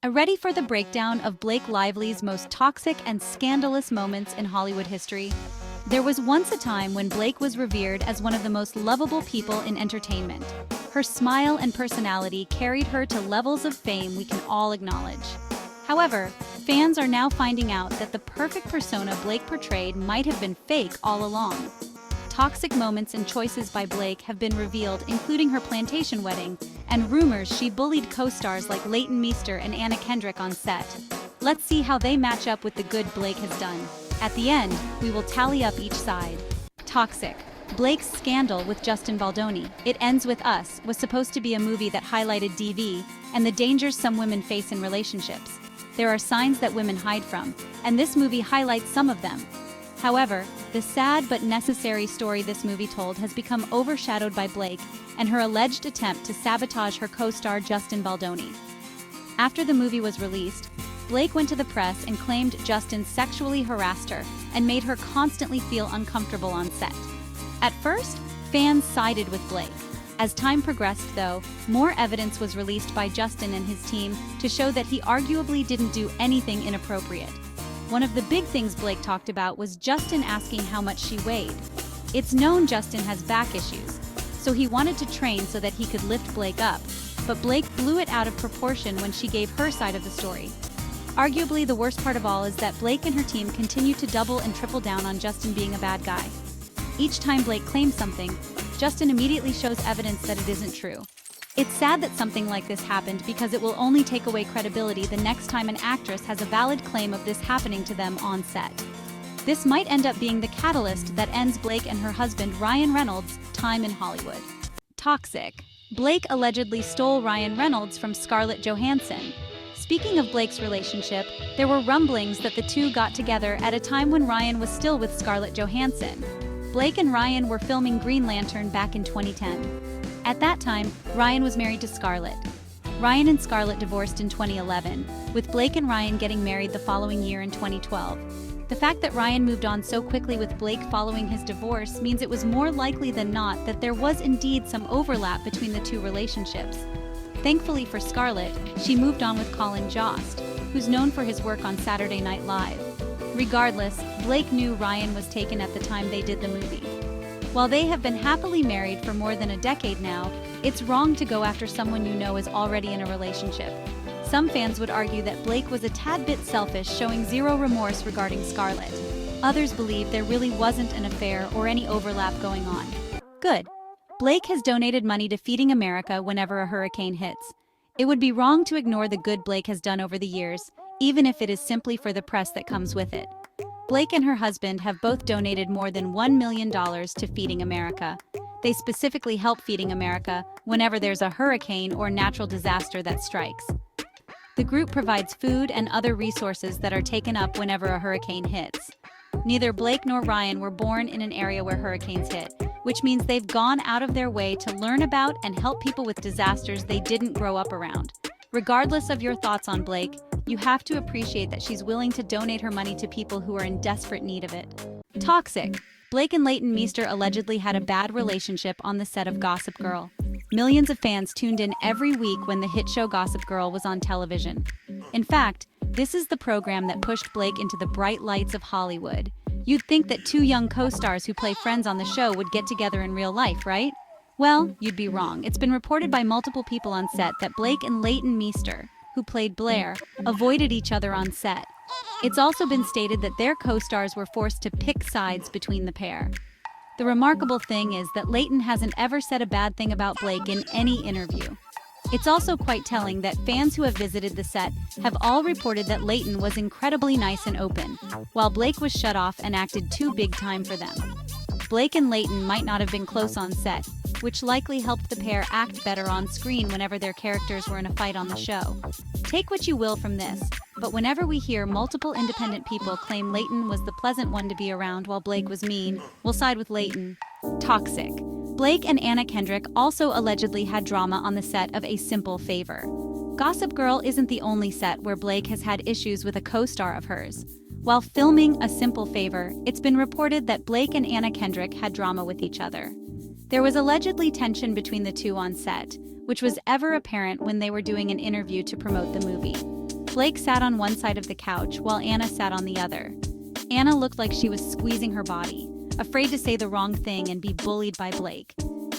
Ready for the breakdown of Blake Lively's most toxic and scandalous moments in Hollywood history? There was once a time when Blake was revered as one of the most lovable people in entertainment. Her smile and personality carried her to levels of fame we can all acknowledge. However, fans are now finding out that the perfect persona Blake portrayed might have been fake all along. Toxic moments and choices by Blake have been revealed, including her plantation wedding, and rumors she bullied co-stars like Leighton Meester and Anna Kendrick on set. Let's see how they match up with the good Blake has done. At the end, we will tally up each side. Toxic. Blake's scandal with Justin Baldoni, It Ends With Us, was supposed to be a movie that highlighted DV and the dangers some women face in relationships. There are signs that women hide from, and this movie highlights some of them. However, the sad but necessary story this movie told has become overshadowed by Blake and her alleged attempt to sabotage her co-star Justin Baldoni. After the movie was released, Blake went to the press and claimed Justin sexually harassed her and made her constantly feel uncomfortable on set. At first, fans sided with Blake. As time progressed, though, more evidence was released by Justin and his team to show that he arguably didn't do anything inappropriate. One of the big things Blake talked about was Justin asking how much she weighed. It's known Justin has back issues, so he wanted to train so that he could lift Blake up, but Blake blew it out of proportion when she gave her side of the story. Arguably, the worst part of all is that Blake and her team continue to double and triple down on Justin being a bad guy. Each time Blake claims something, Justin immediately shows evidence that it isn't true. It's sad that something like this happened because it will only take away credibility the next time an actress has a valid claim of this happening to them on set. This might end up being the catalyst that ends Blake and her husband Ryan Reynolds' time in Hollywood. Toxic. Blake allegedly stole Ryan Reynolds from Scarlett Johansson. Speaking of Blake's relationship, there were rumblings that the two got together at a time when Ryan was still with Scarlett Johansson. Blake and Ryan were filming Green Lantern back in 2010. At that time, Ryan was married to Scarlett. Ryan and Scarlett divorced in 2011, with Blake and Ryan getting married the following year in 2012. The fact that Ryan moved on so quickly with Blake following his divorce means it was more likely than not that there was indeed some overlap between the two relationships. Thankfully for Scarlett, she moved on with Colin Jost, who's known for his work on Saturday Night Live. Regardless, Blake knew Ryan was taken at the time they did the movie. While they have been happily married for more than a decade now, it's wrong to go after someone you know is already in a relationship. Some fans would argue that Blake was a tad bit selfish, showing zero remorse regarding Scarlett. Others believe there really wasn't an affair or any overlap going on. Good. Blake has donated money to Feeding America whenever a hurricane hits. It would be wrong to ignore the good Blake has done over the years, even if it is simply for the press that comes with it. Blake and her husband have both donated more than $1 million to Feeding America. They specifically help Feeding America whenever there's a hurricane or natural disaster that strikes. The group provides food and other resources that are taken up whenever a hurricane hits. Neither Blake nor Ryan were born in an area where hurricanes hit, which means they've gone out of their way to learn about and help people with disasters they didn't grow up around. Regardless of your thoughts on Blake, you have to appreciate that she's willing to donate her money to people who are in desperate need of it. Toxic. Blake and Leighton Meester allegedly had a bad relationship on the set of Gossip Girl. Millions of fans tuned in every week when the hit show Gossip Girl was on television. In fact, this is the program that pushed Blake into the bright lights of Hollywood. You'd think that two young co-stars who play friends on the show would get together in real life, right? Well, you'd be wrong. It's been reported by multiple people on set that Blake and Leighton Meester, who played Blair, avoided each other on set. It's also been stated that their co-stars were forced to pick sides between the pair. The remarkable thing is that Leighton hasn't ever said a bad thing about Blake in any interview. It's also quite telling that fans who have visited the set have all reported that Leighton was incredibly nice and open, while Blake was shut off and acted too big time for them. Blake and Leighton might not have been close on set, which likely helped the pair act better on screen whenever their characters were in a fight on the show. Take what you will from this, but whenever we hear multiple independent people claim Leighton was the pleasant one to be around while Blake was mean, we'll side with Leighton. Toxic. Blake and Anna Kendrick also allegedly had drama on the set of A Simple Favor. Gossip Girl isn't the only set where Blake has had issues with a co-star of hers. While filming A Simple Favor, it's been reported that Blake and Anna Kendrick had drama with each other. There was allegedly tension between the two on set, which was ever apparent when they were doing an interview to promote the movie. Blake sat on one side of the couch while Anna sat on the other. Anna looked like she was squeezing her body, afraid to say the wrong thing and be bullied by Blake.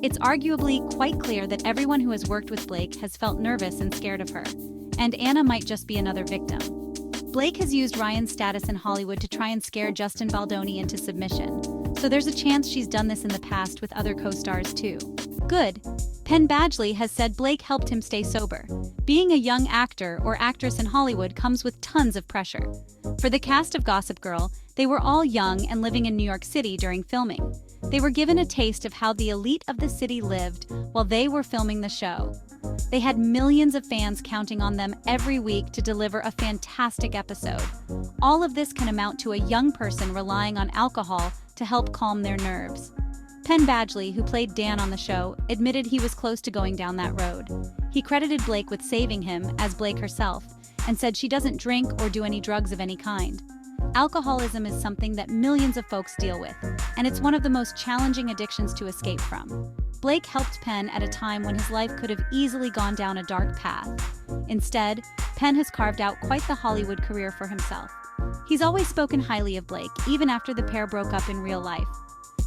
It's arguably quite clear that everyone who has worked with Blake has felt nervous and scared of her, and Anna might just be another victim. Blake has used Ryan's status in Hollywood to try and scare Justin Baldoni into submission, so there's a chance she's done this in the past with other co-stars too. Good. Penn Badgley has said Blake helped him stay sober. Being a young actor or actress in Hollywood comes with tons of pressure. For the cast of Gossip Girl, they were all young and living in New York City during filming. They were given a taste of how the elite of the city lived while they were filming the show. They had millions of fans counting on them every week to deliver a fantastic episode. All of this can amount to a young person relying on alcohol to help calm their nerves. Penn Badgley, who played Dan on the show, admitted he was close to going down that road. He credited Blake with saving him, as Blake herself, and said she doesn't drink or do any drugs of any kind. Alcoholism is something that millions of folks deal with, and it's one of the most challenging addictions to escape from. Blake helped Penn at a time when his life could have easily gone down a dark path. Instead, Penn has carved out quite the Hollywood career for himself. He's always spoken highly of Blake, even after the pair broke up in real life.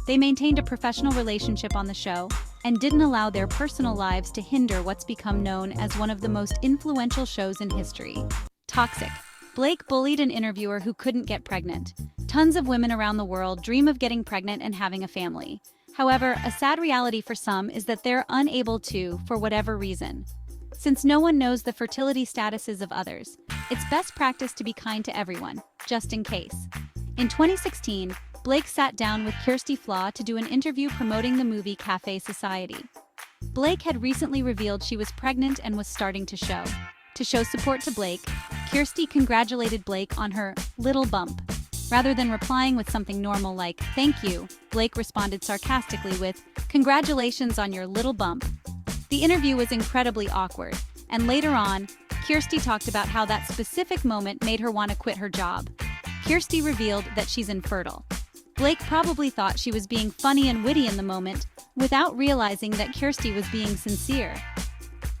They maintained a professional relationship on the show and didn't allow their personal lives to hinder what's become known as one of the most influential shows in history. Toxic. Blake bullied an interviewer who couldn't get pregnant. Tons of women around the world dream of getting pregnant and having a family. However, a sad reality for some is that they're unable to, for whatever reason. Since no one knows the fertility statuses of others, it's best practice to be kind to everyone, just in case. In 2016, Blake sat down with Kirsty Flaw to do an interview promoting the movie Cafe Society. Blake had recently revealed she was pregnant and was starting to show. To show support to Blake, Kirsty congratulated Blake on her little bump. Rather than replying with something normal like, "Thank you," Blake responded sarcastically with, "Congratulations on your little bump." The interview was incredibly awkward, and later on, Kirsty talked about how that specific moment made her want to quit her job. Kirsty revealed that she's infertile. Blake probably thought she was being funny and witty in the moment, without realizing that Kirsty was being sincere.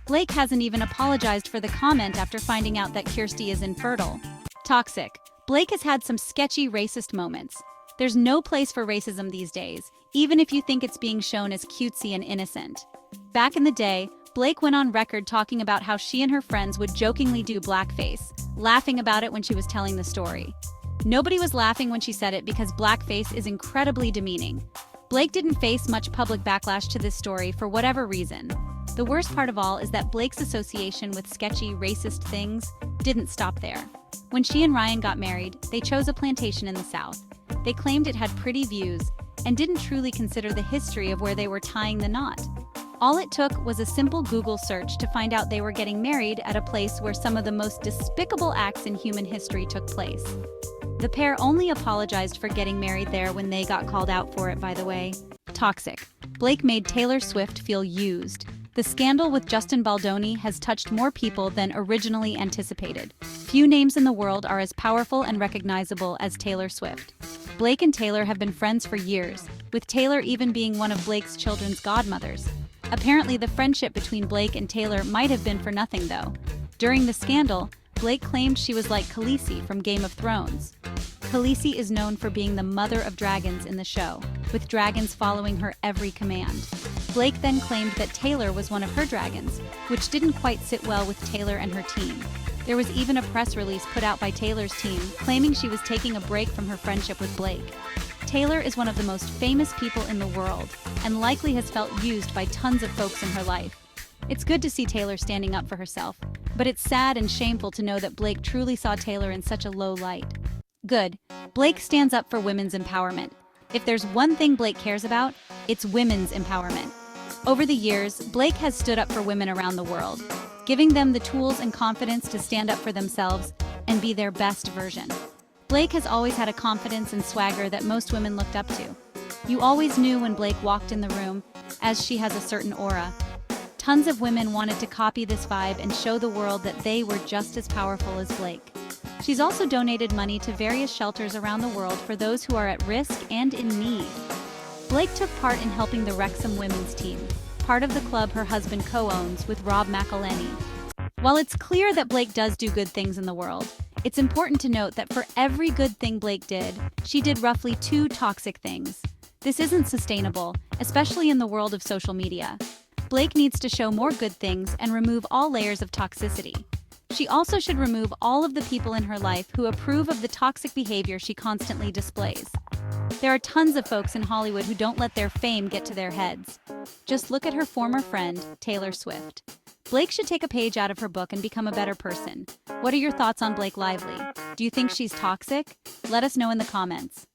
Blake hasn't even apologized for the comment after finding out that Kirsty is infertile. Toxic. Blake has had some sketchy racist moments. There's no place for racism these days, even if you think it's being shown as cutesy and innocent. Back in the day, Blake went on record talking about how she and her friends would jokingly do blackface, laughing about it when she was telling the story. Nobody was laughing when she said it because blackface is incredibly demeaning. Blake didn't face much public backlash to this story for whatever reason. The worst part of all is that Blake's association with sketchy, racist things didn't stop there. When she and Ryan got married, they chose a plantation in the South. They claimed it had pretty views and didn't truly consider the history of where they were tying the knot. All it took was a simple Google search to find out they were getting married at a place where some of the most despicable acts in human history took place. The pair only apologized for getting married there when they got called out for it, by the way. Toxic. Blake made Taylor Swift feel used. The scandal with Justin Baldoni has touched more people than originally anticipated. Few names in the world are as powerful and recognizable as Taylor Swift. Blake and Taylor have been friends for years, with Taylor even being one of Blake's children's godmothers. Apparently, the friendship between Blake and Taylor might have been for nothing, though. During the scandal, Blake claimed she was like Khaleesi from Game of Thrones. Khaleesi is known for being the mother of dragons in the show, with dragons following her every command. Blake then claimed that Taylor was one of her dragons, which didn't quite sit well with Taylor and her team. There was even a press release put out by Taylor's team claiming she was taking a break from her friendship with Blake. Taylor is one of the most famous people in the world, and likely has felt used by tons of folks in her life. It's good to see Taylor standing up for herself, but it's sad and shameful to know that Blake truly saw Taylor in such a low light. Good. Blake stands up for women's empowerment. If there's one thing Blake cares about, it's women's empowerment. Over the years, Blake has stood up for women around the world, giving them the tools and confidence to stand up for themselves and be their best version. Blake has always had a confidence and swagger that most women looked up to. You always knew when Blake walked in the room, as she has a certain aura. Tons of women wanted to copy this vibe and show the world that they were just as powerful as Blake. She's also donated money to various shelters around the world for those who are at risk and in need. Blake took part in helping the Wrexham women's team, part of the club her husband co-owns with Rob McElhenney. While it's clear that Blake does do good things in the world, it's important to note that for every good thing Blake did, she did roughly 2 toxic things. This isn't sustainable, especially in the world of social media. Blake needs to show more good things and remove all layers of toxicity. She also should remove all of the people in her life who approve of the toxic behavior she constantly displays. There are tons of folks in Hollywood who don't let their fame get to their heads. Just look at her former friend, Taylor Swift. Blake should take a page out of her book and become a better person. What are your thoughts on Blake Lively? Do you think she's toxic? Let us know in the comments.